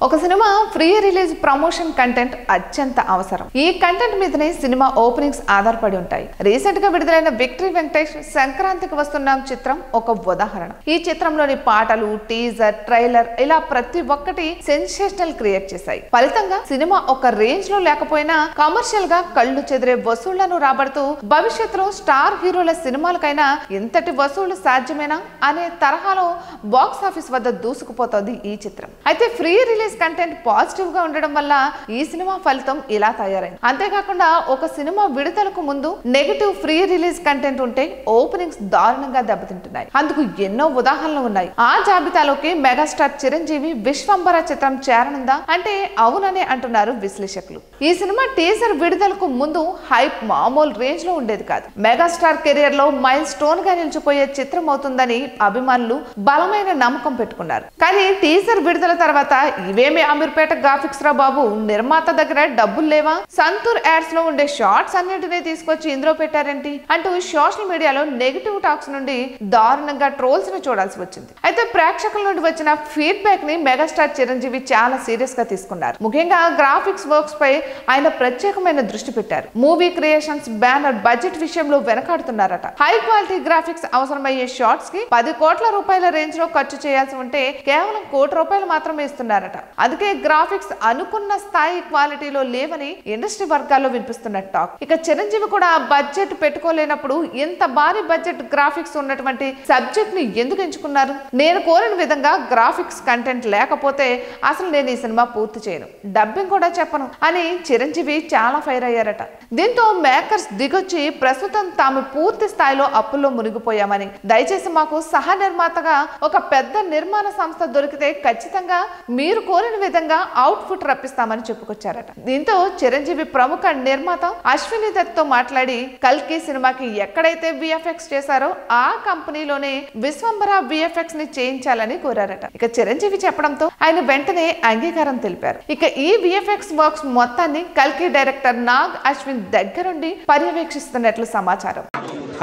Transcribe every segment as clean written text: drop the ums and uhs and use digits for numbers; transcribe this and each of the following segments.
ఒక cinema free release promotion content అత్యంత అవసరం. ఈ కంటెంట్ మీదనే సినిమా ఓపెనింగ్స్ ఆధారపడి ఉంటాయి. రీసెంట్ గా విడుదలైన విక్టరీ వెంకటేష్ సంక్రాంతికి వస్తున్న చిత్రం ఒక ఉదాహరణ. ఈ చిత్రంలోని పాటలు, టీజర్, ట్రైలర్ ఇలా ప్రతి ఒక్కటి సెన్సేషనల్ క్రియేట్ చేశాయి. ఫలితంగా సినిమా ఒక రేంజ్ లో లేకపోయినా కమర్షియల్ గా కళ్ళు చెదిరే వసూళ్లను రాబడుతూ భవిష్యత్తులో స్టార్ హీరోల సినిమాలకైనా ఇంతటి వసూళ్లు సాధ్యమేనా అనే తరహాలో బాక్స్ ఆఫీస్ వద్ద దూసుకుపోతోంది ఈ చిత్రం. అయితే ఫ్రీ రిలీజ్ కంటెంట్ పాజిటివ్ గా ఉండడం వల్ల ఈ సినిమా ఫలితం ఇలా తయారైంది. అంతేకాకుండా ఒక సినిమా విడుదలకు ముందు నెగటివ్ ఫ్రీ రిలీజ్ కంటెంట్ ఉంటే ఓపెనింగ్స్ దారుణంగా దెబ్బతింటున్నాయి. అందుకు ఎన్నో ఉదాహరణలు ఉన్నాయి. ఆ జాబితాలోకి మెగాస్టార్ చిరంజీవి విశ్వంబర చిత్రం చేరనుందా అంటే అవుననే అంటున్నారు విశ్లేషకులు. ఈ సినిమా టీజర్ విడుదలకు ముందు హైప్ మామూలు రేంజ్ లో ఉండేది కాదు. మెగాస్టార్ కెరియర్ లో మైల్ స్టోన్ గా నిలిచిపోయే చిత్రం అవుతుందని అభిమానులు బలమైన నమ్మకం పెట్టుకున్నారు. కానీ టీజర్ విడుదల తర్వాత ఇవేమి అమీర్పేట గ్రాఫిక్స్ రా బాబు, నిర్మాత దగ్గర డబ్బులు లేవా, సంతూర్ యాడ్స్ లో ఉండే షార్ట్స్ అన్నింటినీ తీసుకొచ్చి ఇందులో పెట్టారేంటి అంటూ సోషల్ మీడియాలో నెగిటివ్ టాక్స్ నుండి దారుణంగా ట్రోల్స్ ని చూడాల్సి వచ్చింది. అయితే ప్రేక్షకుల నుండి వచ్చిన ఫీడ్బ్యాక్ ని మెగాస్టార్ చిరంజీవి చాలా సీరియస్ గా తీసుకున్నారు. ముఖ్యంగా గ్రాఫిక్స్ వర్క్స్ పై ఆయన ప్రత్యేకమైన దృష్టి పెట్టారు. మూవీ క్రియేషన్స్ బ్యానర్ బడ్జెట్ విషయంలో వెనకాడుతున్నారట. హై క్వాలిటీ గ్రాఫిక్స్ అవసరమయ్యే షార్ట్స్ కి 10 కోట్ల రూపాయల రేంజ్ లో ఖర్చు చేయాల్సి ఉంటే కేవలం ₹1 కోటి మాత్రమే ఇస్తున్నారట. అందుకే గ్రాఫిక్స్ అనుకున్న స్థాయి క్వాలిటీలో లేవని ఇండస్ట్రీ వర్గాల్లో వినిపిస్తున్న టాక్. ఇక చిరంజీవి కూడా బడ్జెట్ పెట్టుకోలేనప్పుడు ఇంత భారీ బడ్జెట్ గ్రాఫిక్స్ ఉన్నటువంటి సబ్జెక్ట్ ని ఎందుకు ఎంచుకున్నారు? నేను కోరిన విధంగా గ్రాఫిక్స్ కంటెంట్ లేకపోతే అసలు నేను ఈ సినిమా పూర్తి చేయను, డబ్బింగ్ కూడా చెప్పను అని చిరంజీవి చాలా ఫైర్ అయ్యారట. దీంతో మేకర్స్ దిగొచ్చి ప్రస్తుతం తాము పూర్తి స్థాయిలో అప్పుల్లో మునిగిపోయామని, దయచేసి మాకు సహ నిర్మాతగా ఒక పెద్ద నిర్మాణ సంస్థ దొరికితే ఖచ్చితంగా మీరు కోరిన విధంగా అవుట్పుట్ రప్పిస్తామని చెప్పుకొచ్చారట. దీంతో చిరంజీవి ప్రముఖ నిర్మాత అశ్విని దత్ తో మాట్లాడి కల్కి సినిమాకి ఎక్కడైతే విఎఫ్ఎక్స్ చేశారో ఆ కంపెనీలోనే విశ్వంబర విఎఫ్ఎక్స్ ని చేయించాలని కోరారట. ఇక చిరంజీవి చెప్పడంతో ఆయన వెంటనే అంగీకారం తెలిపారు. ఇక ఈ విఎఫ్ఎక్స్ వర్క్స్ మొత్తాన్ని కల్కి డైరెక్టర్ నాగ్ అశ్విన్ దగ్గరుండి పర్యవేక్షిస్తున్నట్లు సమాచారం.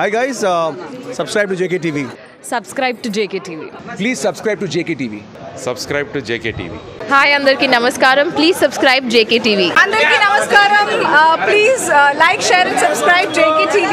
Hi guys, subscribe to JKTV. Subscribe to JKTV. Please subscribe to JKTV. Subscribe to JKTV. Hi, Andarki Namaskaram. Please subscribe JKTV. Andarki Namaskaram. Please like, share and subscribe JKTV.